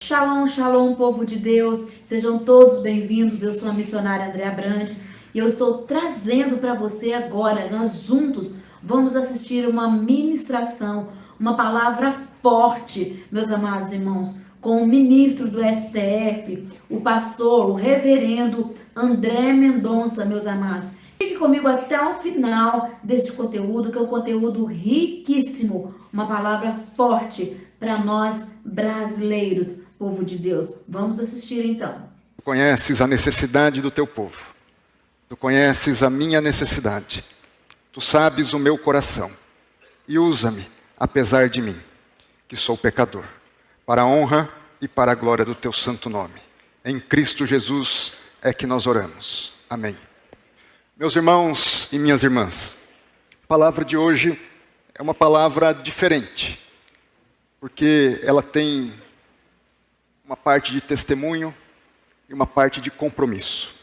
Shalom, shalom, povo de Deus, sejam todos bem-vindos. Eu sou a missionária Andréa Brandes e eu estou trazendo para você agora, nós juntos vamos assistir uma ministração, uma palavra forte, meus amados irmãos, com o ministro do STF, o pastor, o reverendo André Mendonça, meus amados. Fique comigo até o final deste conteúdo, que é um conteúdo riquíssimo, uma palavra forte para nós brasileiros, povo de Deus. Vamos assistir então. Tu conheces a necessidade do teu povo. Tu conheces a minha necessidade. Tu sabes o meu coração. E usa-me, apesar de mim, que sou pecador, para a honra e para a glória do teu santo nome. Em Cristo Jesus é que nós oramos. Amém. Meus irmãos e minhas irmãs, a palavra de hoje é uma palavra diferente, porque ela tem uma parte de testemunho e uma parte de compromisso.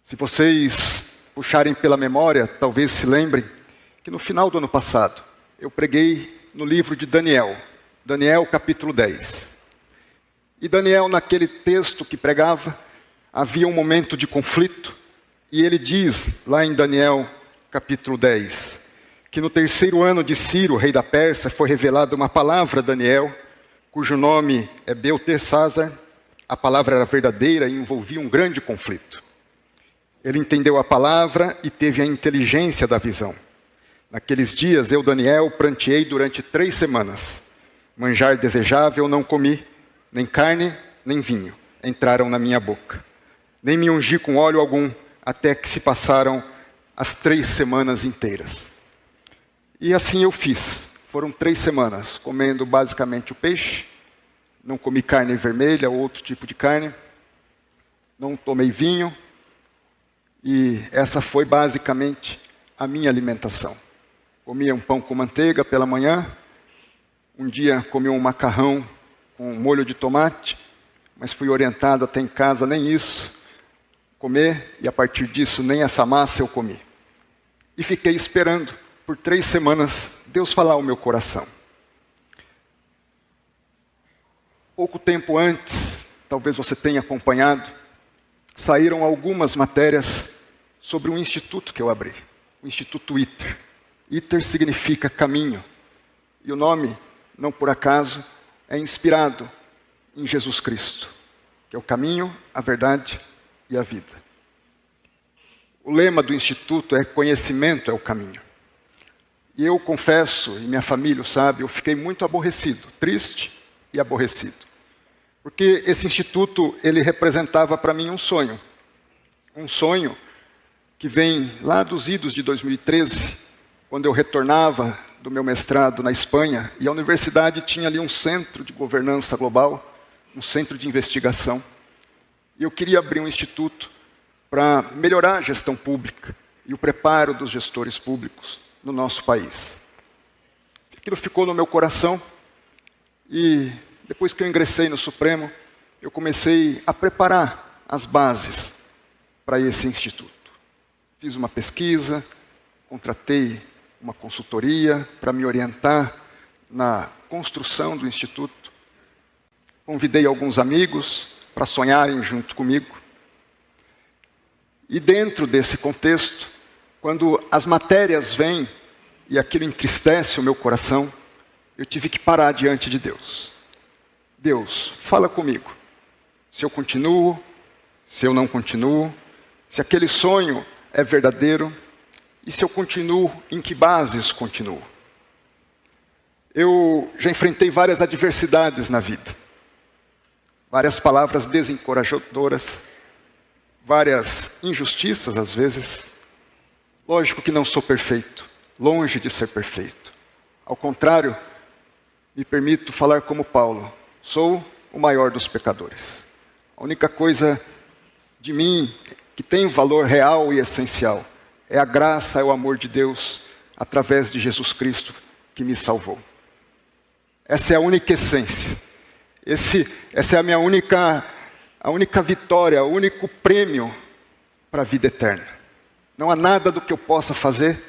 Se vocês puxarem pela memória, talvez se lembrem que no final do ano passado eu preguei no livro de Daniel, Daniel capítulo 10. E Daniel, naquele texto que pregava, havia um momento de conflito, e ele diz lá em Daniel capítulo 10, que no terceiro ano de Ciro, rei da Pérsia, foi revelada uma palavra a Daniel, cujo nome é Beltesazar. A palavra era verdadeira e envolvia um grande conflito. Ele entendeu a palavra e teve a inteligência da visão. Naqueles dias, eu, Daniel, pranteei durante 3 semanas. Manjar desejável não comi, nem carne, nem vinho entraram na minha boca. Nem me ungi com óleo algum, até que se passaram as 3 semanas inteiras. E assim eu fiz. Foram 3 semanas, comendo basicamente o peixe. Não comi carne vermelha ou outro tipo de carne. Não tomei vinho. E essa foi basicamente a minha alimentação. Comia um pão com manteiga pela manhã. Um dia comi um macarrão com molho de tomate. Mas fui orientado até em casa, nem isso comer. E a partir disso, nem essa massa eu comi. E fiquei esperando por 3 semanas Deus falar ao meu coração. Pouco tempo antes, talvez você tenha acompanhado, saíram algumas matérias sobre um instituto que eu abri, o Instituto ITER. ITER significa caminho, e o nome, não por acaso, é inspirado em Jesus Cristo, que é o caminho, a verdade e a vida. O lema do Instituto é conhecimento é o caminho. E eu confesso, e minha família o sabe, eu fiquei muito aborrecido, triste e aborrecido. Porque esse instituto, ele representava para mim um sonho. Um sonho que vem lá dos idos de 2013, quando eu retornava do meu mestrado na Espanha, e a universidade tinha ali um centro de governança global, um centro de investigação. E eu queria abrir um instituto para melhorar a gestão pública e o preparo dos gestores públicos no nosso país. Aquilo ficou no meu coração e depois que eu ingressei no Supremo, eu comecei a preparar as bases para esse instituto. Fiz uma pesquisa, contratei uma consultoria para me orientar na construção do instituto. Convidei alguns amigos para sonharem junto comigo. E dentro desse contexto, quando as matérias vêm e aquilo entristece o meu coração, eu tive que parar diante de Deus. Deus, fala comigo. Se eu continuo, se eu não continuo, se aquele sonho é verdadeiro e se eu continuo, em que bases continuo. Eu já enfrentei várias adversidades na vida, várias palavras desencorajadoras, várias injustiças às vezes. Lógico que não sou perfeito, longe de ser perfeito. Ao contrário, me permito falar como Paulo, sou o maior dos pecadores. A única coisa de mim que tem valor real e essencial é a graça, é o amor de Deus através de Jesus Cristo que me salvou. Essa é a única essência. Essa é a única vitória, o único prêmio para a vida eterna. Não há nada do que eu possa fazer,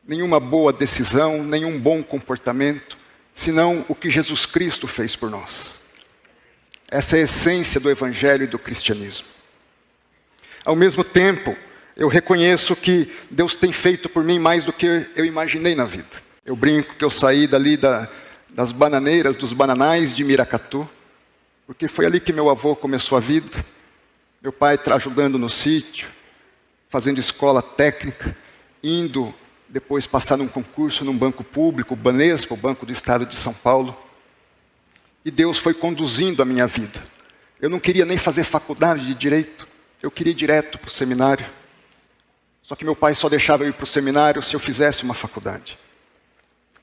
nenhuma boa decisão, nenhum bom comportamento, senão o que Jesus Cristo fez por nós. Essa é a essência do Evangelho e do cristianismo. Ao mesmo tempo, eu reconheço que Deus tem feito por mim mais do que eu imaginei na vida. Eu brinco que eu saí dali das bananeiras, dos bananais de Miracatu, porque foi ali que meu avô começou a vida. Meu pai está ajudando no sítio, fazendo escola técnica, indo depois passar num concurso num banco público, o Banespa, o Banco do Estado de São Paulo. E Deus foi conduzindo a minha vida. Eu não queria nem fazer faculdade de Direito, eu queria ir direto para o seminário. Só que meu pai só deixava eu ir para o seminário se eu fizesse uma faculdade.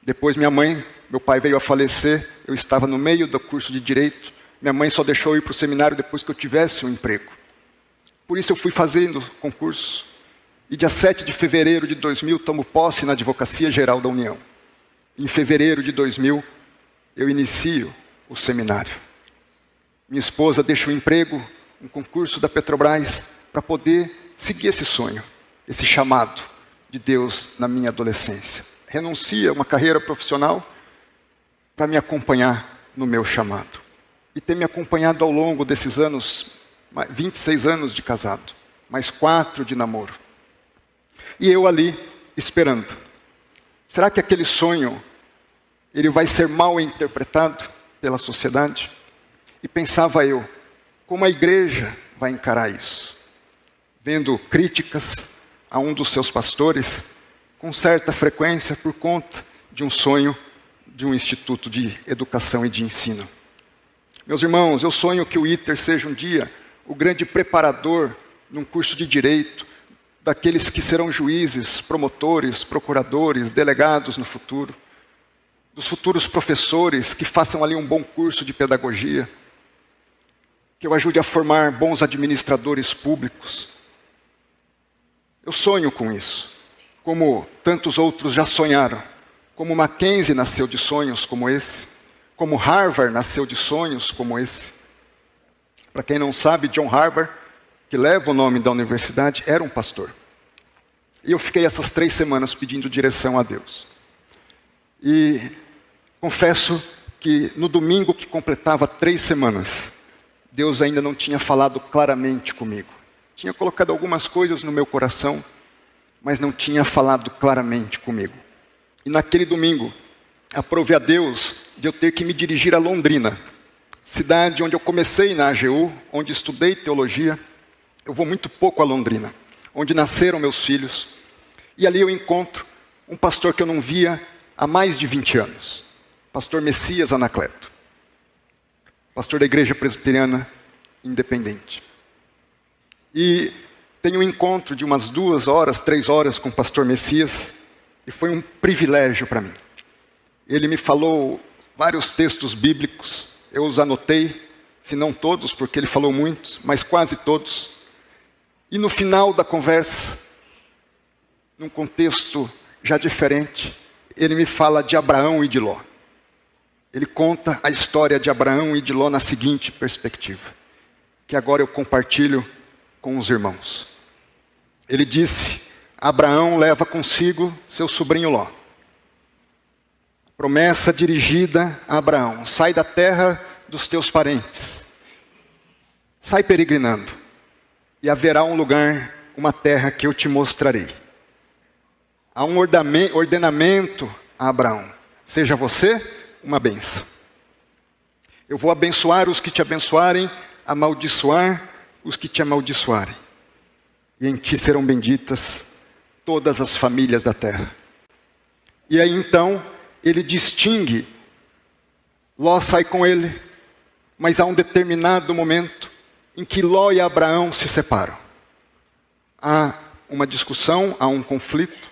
Depois meu pai veio a falecer, eu estava no meio do curso de Direito, minha mãe só deixou eu ir para o seminário depois que eu tivesse um emprego. Por isso eu fui fazendo concurso. E dia 7 de fevereiro de 2000, tomo posse na Advocacia Geral da União. Em fevereiro de 2000, eu inicio o seminário. Minha esposa deixa o emprego, um concurso da Petrobras, para poder seguir esse sonho, esse chamado de Deus na minha adolescência. Renuncia a uma carreira profissional para me acompanhar no meu chamado. E tem me acompanhado ao longo desses anos, 26 anos de casado, mais 4 de namoro. E eu ali, esperando. Será que aquele sonho, ele vai ser mal interpretado pela sociedade? E pensava eu, como a igreja vai encarar isso? Vendo críticas a um dos seus pastores, com certa frequência por conta de um sonho de um instituto de educação e de ensino. Meus irmãos, eu sonho que o ITER seja um dia o grande preparador num curso de direito, daqueles que serão juízes, promotores, procuradores, delegados no futuro, dos futuros professores que façam ali um bom curso de pedagogia, que eu ajude a formar bons administradores públicos. Eu sonho com isso, como tantos outros já sonharam, como Mackenzie nasceu de sonhos como esse, como Harvard nasceu de sonhos como esse. Para quem não sabe, John Harvard, que leva o nome da universidade, era um pastor. E eu fiquei essas 3 semanas pedindo direção a Deus. E confesso que no domingo que completava 3 semanas, Deus ainda não tinha falado claramente comigo. Tinha colocado algumas coisas no meu coração, mas não tinha falado claramente comigo. E naquele domingo, aprove a Deus de eu ter que me dirigir a Londrina, cidade onde eu comecei na AGU, onde estudei teologia. Eu vou muito pouco a Londrina, onde nasceram meus filhos. E ali eu encontro um pastor que eu não via há mais de 20 anos. Pastor Messias Anacleto. Pastor da Igreja Presbiteriana Independente. E tenho um encontro de umas 2 horas, 3 horas com o pastor Messias. E foi um privilégio para mim. Ele me falou vários textos bíblicos. Eu os anotei, se não todos, porque ele falou muitos, mas quase todos. E no final da conversa, num contexto já diferente, ele me fala de Abraão e de Ló. Ele conta a história de Abraão e de Ló na seguinte perspectiva, que agora eu compartilho com os irmãos. Ele disse: Abraão leva consigo seu sobrinho Ló. Promessa dirigida a Abraão: sai da terra dos teus parentes, sai peregrinando, e haverá um lugar, uma terra que eu te mostrarei. Há um ordenamento a Abraão: seja você uma bênção. Eu vou abençoar os que te abençoarem, amaldiçoar os que te amaldiçoarem. E em ti serão benditas todas as famílias da terra. E aí então ele distingue, Ló sai com ele, mas há um determinado momento em que Ló e Abraão se separam. Há uma discussão, há um conflito,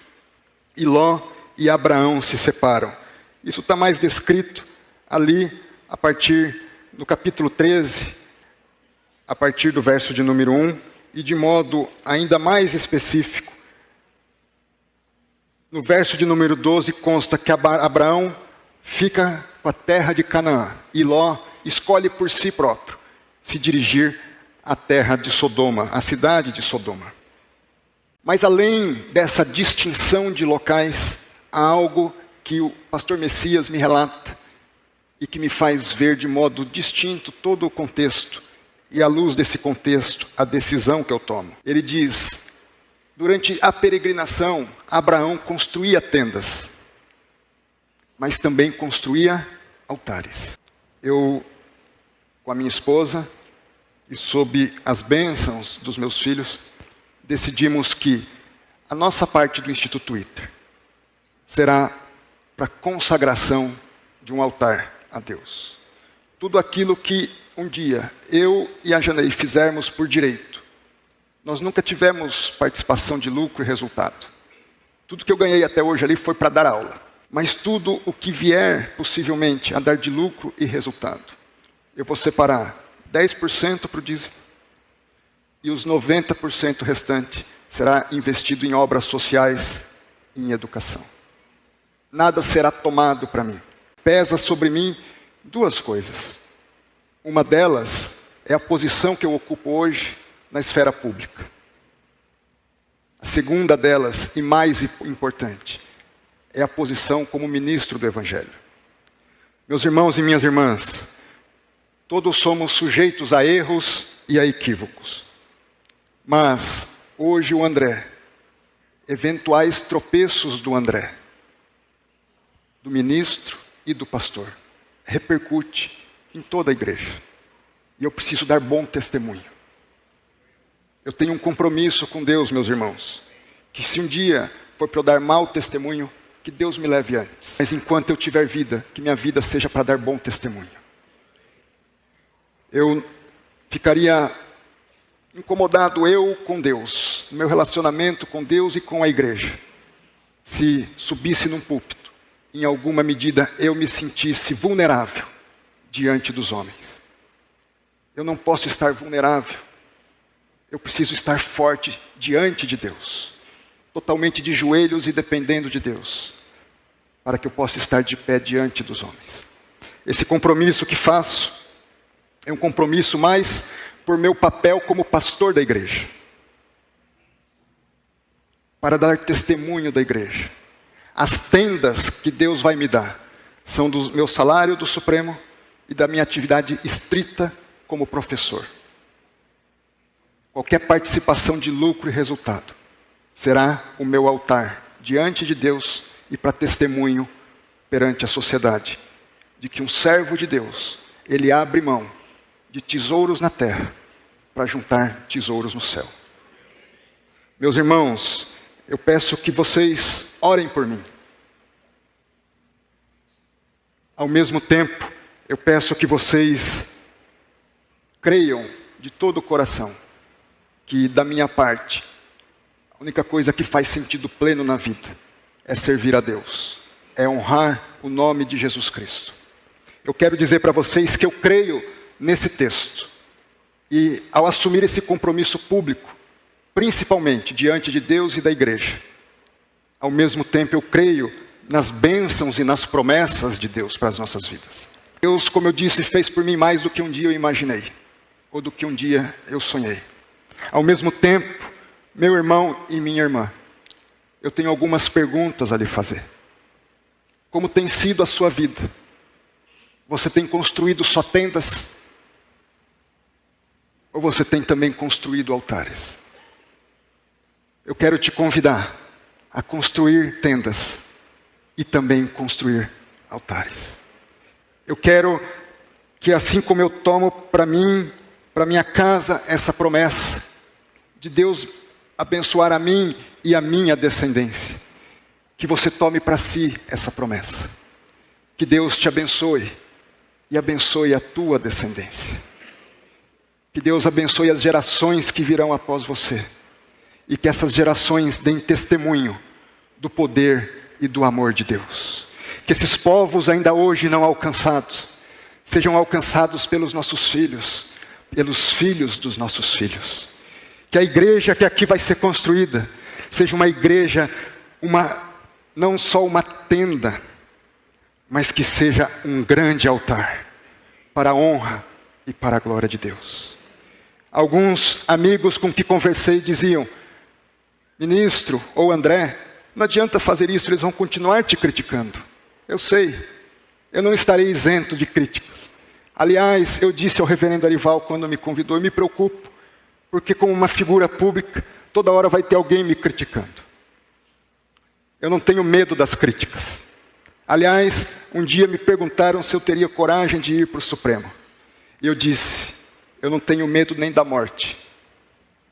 e Ló e Abraão se separam. Isso está mais descrito ali, a partir do capítulo 13, a partir do verso de número 1, e de modo ainda mais específico, no verso de número 12 consta que Abraão fica com a terra de Canaã, e Ló escolhe por si próprio se dirigir à terra de Sodoma, à cidade de Sodoma. Mas além dessa distinção de locais, há algo que o pastor Messias me relata, e que me faz ver de modo distinto todo o contexto e, à luz desse contexto, a decisão que eu tomo. Ele diz: durante a peregrinação, Abraão construía tendas, mas também construía altares. Eu, com a minha esposa e sob as bênçãos dos meus filhos, decidimos que a nossa parte do Instituto Twitter será para consagração de um altar a Deus. Tudo aquilo que um dia eu e a Janei fizermos por direito, nós nunca tivemos participação de lucro e resultado. Tudo que eu ganhei até hoje ali foi para dar aula. Mas tudo o que vier possivelmente a dar de lucro e resultado, eu vou separar 10% para o dízimo e os 90% restante será investido em obras sociais e em educação. Nada será tomado para mim. Pesa sobre mim duas coisas. Uma delas é a posição que eu ocupo hoje na esfera pública. A segunda delas, e mais importante, é a posição como ministro do Evangelho. Meus irmãos e minhas irmãs, todos somos sujeitos a erros e a equívocos. Mas hoje o André, eventuais tropeços do André, do ministro e do pastor, repercute em toda a igreja. E eu preciso dar bom testemunho. Eu tenho um compromisso com Deus, meus irmãos, que se um dia for para eu dar mau testemunho, que Deus me leve antes. Mas enquanto eu tiver vida, que minha vida seja para dar bom testemunho. Eu ficaria incomodado eu com Deus, no meu relacionamento com Deus e com a igreja, se subisse num púlpito, em alguma medida eu me sentisse vulnerável diante dos homens. Eu não posso estar vulnerável. Eu preciso estar forte diante de Deus, totalmente de joelhos e dependendo de Deus, para que eu possa estar de pé diante dos homens. Esse compromisso que faço é um compromisso mais por meu papel como pastor da igreja, para dar testemunho da igreja. As tendas que Deus vai me dar são do meu salário do Supremo e da minha atividade estrita como professor. Qualquer participação de lucro e resultado será o meu altar diante de Deus e para testemunho perante a sociedade de que um servo de Deus, ele abre mão de tesouros na terra para juntar tesouros no céu. Meus irmãos, eu peço que vocês orem por mim. Ao mesmo tempo, eu peço que vocês creiam de todo o coração que da minha parte, a única coisa que faz sentido pleno na vida é servir a Deus, é honrar o nome de Jesus Cristo. Eu quero dizer para vocês que eu creio nesse texto. E ao assumir esse compromisso público, principalmente diante de Deus e da igreja, ao mesmo tempo eu creio nas bênçãos e nas promessas de Deus para as nossas vidas. Deus, como eu disse, fez por mim mais do que um dia eu imaginei, ou do que um dia eu sonhei. Ao mesmo tempo, meu irmão e minha irmã, eu tenho algumas perguntas a lhe fazer. Como tem sido a sua vida? Você tem construído só tendas? Ou você tem também construído altares? Eu quero te convidar a construir tendas e também construir altares. Eu quero que assim como eu tomo para mim, para minha casa, essa promessa de Deus abençoar a mim e a minha descendência, que você tome para si essa promessa. Que Deus te abençoe e abençoe a tua descendência. Que Deus abençoe as gerações que virão após você. E que essas gerações deem testemunho do poder e do amor de Deus. Que esses povos ainda hoje não alcançados, sejam alcançados pelos nossos filhos, pelos filhos dos nossos filhos. Que a igreja que aqui vai ser construída, seja uma igreja, não só uma tenda, mas que seja um grande altar, para a honra e para a glória de Deus. Alguns amigos com que conversei diziam: ministro ou André, não adianta fazer isso, eles vão continuar te criticando. Eu sei, Eu não estarei isento de críticas. Aliás, eu disse ao reverendo Arival quando me convidou, eu me preocupo, porque como uma figura pública, toda hora vai ter alguém me criticando. Eu não tenho medo das críticas. Aliás, um dia me perguntaram se eu teria coragem de ir para o Supremo. E eu disse, eu não tenho medo nem da morte,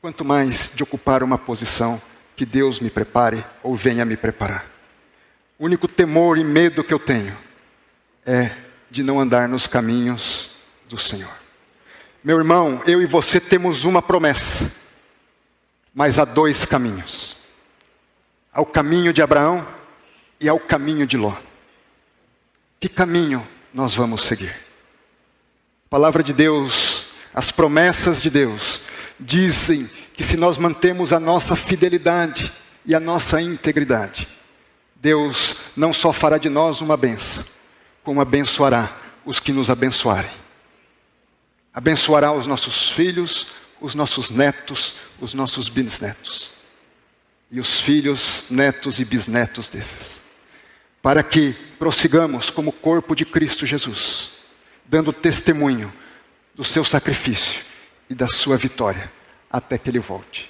quanto mais de ocupar uma posição que Deus me prepare ou venha me preparar. O único temor e medo que eu tenho é de não andar nos caminhos do Senhor. Meu irmão, eu e você temos uma promessa, mas há dois caminhos. Há o caminho de Abraão e há o caminho de Ló. Que caminho nós vamos seguir? A palavra de Deus, as promessas de Deus, dizem que se nós mantemos a nossa fidelidade e a nossa integridade, Deus não só fará de nós uma bênção, como abençoará os que nos abençoarem. Abençoará os nossos filhos, os nossos netos, os nossos bisnetos. E os filhos, netos e bisnetos desses. Para que prossigamos como corpo de Cristo Jesus, dando testemunho do seu sacrifício e da sua vitória, até que Ele volte.